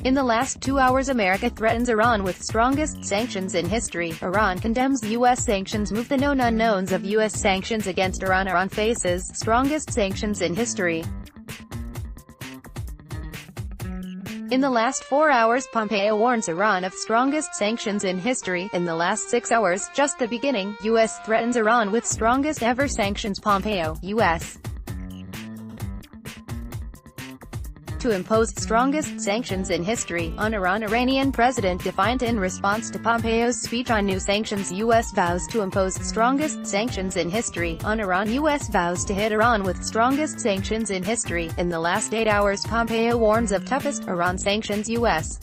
In the last 2 hours, America threatens Iran with strongest sanctions in history. Iran condemns U.S. sanctions move. The known unknowns of U.S. sanctions against Iran. Iran faces strongest sanctions in history. In the last 4 hours, Pompeo warns Iran of strongest sanctions in history. In the last 6 hours, just the beginning, U.S. threatens Iran with strongest ever sanctions. Pompeo, U.S. to impose strongest sanctions in history on Iran. Iranian President Defiant in response to Pompeo's speech on new sanctions. U.S. vows to impose strongest sanctions in history on Iran. U.S. vows to hit Iran with strongest sanctions in history. In the last 8 hours, Pompeo warns of toughest Iran sanctions. U.S.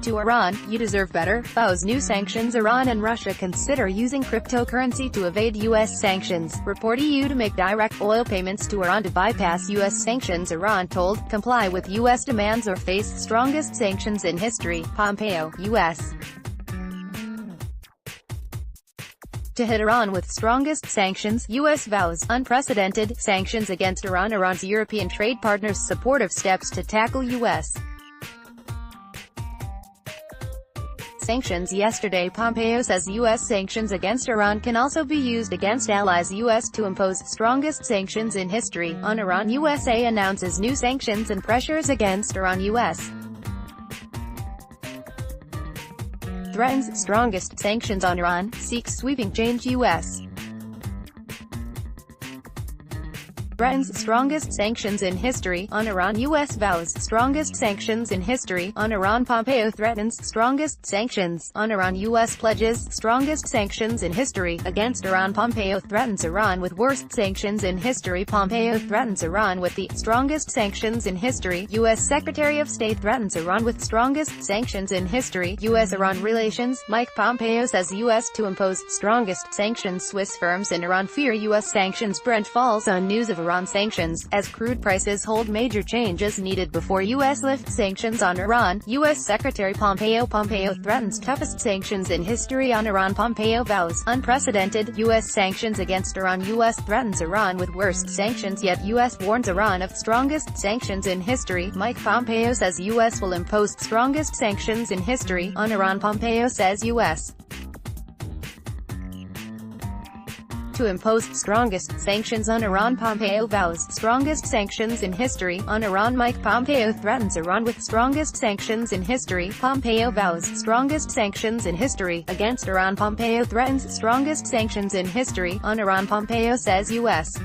to Iran, you deserve better, vows new sanctions. Iran and Russia consider using cryptocurrency to evade U.S. sanctions. Report EU to make direct oil payments to Iran to bypass U.S. sanctions. Iran told, comply with U.S. demands or face strongest sanctions in history. Pompeo, U.S. to hit Iran with strongest sanctions. U.S. vows unprecedented sanctions against Iran. Iran's European trade partners' supportive steps to tackle U.S. sanctions. Yesterday, Pompeo says U.S. sanctions against Iran can also be used against allies. U.S. to impose strongest sanctions in history on Iran. USA announces new sanctions and pressures against Iran. U.S. threatens strongest sanctions on Iran, seeks sweeping change. U.S. threatens strongest sanctions in history on Iran. U.S. vows strongest sanctions in history on Iran. Pompeo threatens strongest sanctions on Iran. U.S. pledges strongest sanctions in history against Iran. Pompeo threatens Iran with worst sanctions in history. Pompeo threatens Iran with the strongest sanctions in history. U.S. Secretary of State threatens Iran with strongest sanctions in history. U.S.-Iran relations. Mike Pompeo says U.S. to impose strongest sanctions. Swiss firms in Iran fear U.S. sanctions. Brent falls on news of Iran sanctions, as crude prices hold. Major changes needed before U.S. lifts sanctions on Iran. U.S. Secretary Pompeo threatens toughest sanctions in history on Iran. Pompeo vows unprecedented U.S. sanctions against Iran. U.S. threatens Iran with worst sanctions, yet U.S. warns Iran of strongest sanctions in history. Mike Pompeo says U.S. will impose strongest sanctions in history on Iran. Pompeo says U.S. to impose strongest sanctions on Iran. Pompeo vows strongest sanctions in history on Iran. Mike Pompeo threatens Iran with strongest sanctions in history. Pompeo vows strongest sanctions in history against Iran. Pompeo threatens strongest sanctions in history on Iran. Pompeo says U.S.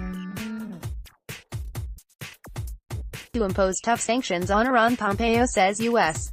to impose tough sanctions on Iran. Pompeo says U.S.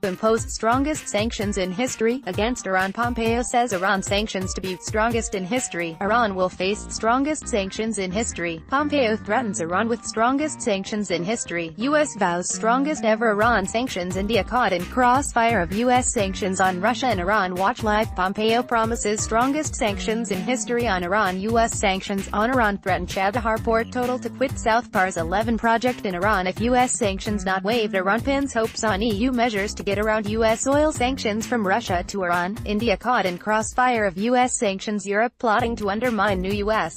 to impose strongest sanctions in history against Iran. Pompeo says Iran sanctions to be strongest in history. Iran will face strongest sanctions in history. Pompeo threatens Iran with strongest sanctions in history. U.S. vows strongest ever Iran sanctions. India caught in crossfire of U.S. sanctions on Russia and Iran. Watch live. Pompeo promises strongest sanctions in history on Iran. U.S. sanctions on Iran threaten Chabahar port total to quit South Pars 11 project in Iran if U.S. sanctions not waived. Iran pins hopes on EU measures to get around U.S. oil sanctions from Russia to Iran. India caught in crossfire of U.S. sanctions. Europe plotting to undermine new U.S.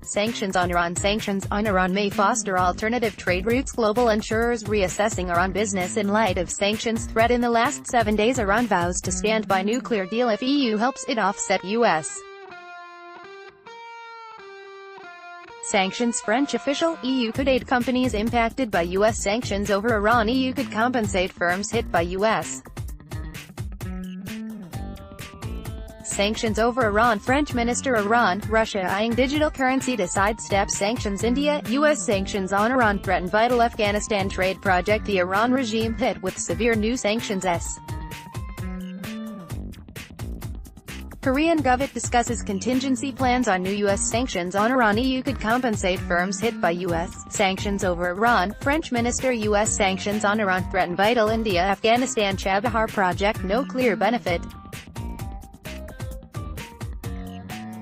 sanctions on Iran. Sanctions on Iran may foster alternative trade routes. Global insurers reassessing Iran business in light of sanctions threat. In the last 7 days, Iran vows to stand by nuclear deal if EU helps it offset U.S. sanctions. French official, EU could aid companies impacted by U.S. sanctions over Iran. EU could compensate firms hit by U.S. sanctions over Iran. French minister. Iran, Russia eyeing digital currency to sidestep sanctions. India, U.S. sanctions on Iran threaten vital Afghanistan trade project. The Iran regime hit with severe new sanctions. Korean government discusses contingency plans on new U.S. sanctions on Iran. EU could compensate firms hit by U.S. sanctions over Iran. French minister. U.S. sanctions on Iran threaten vital India Afghanistan Chabahar project. No clear benefit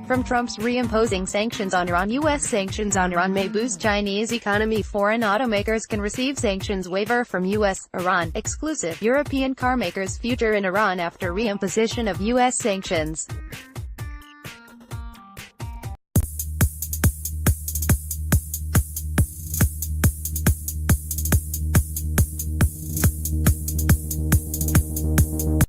from Trump's reimposing sanctions on Iran. U.S. sanctions on Iran may boost Chinese economy. Foreign automakers can receive sanctions waiver from U.S. Iran exclusive. European carmakers future in Iran after reimposition of U.S. sanctions.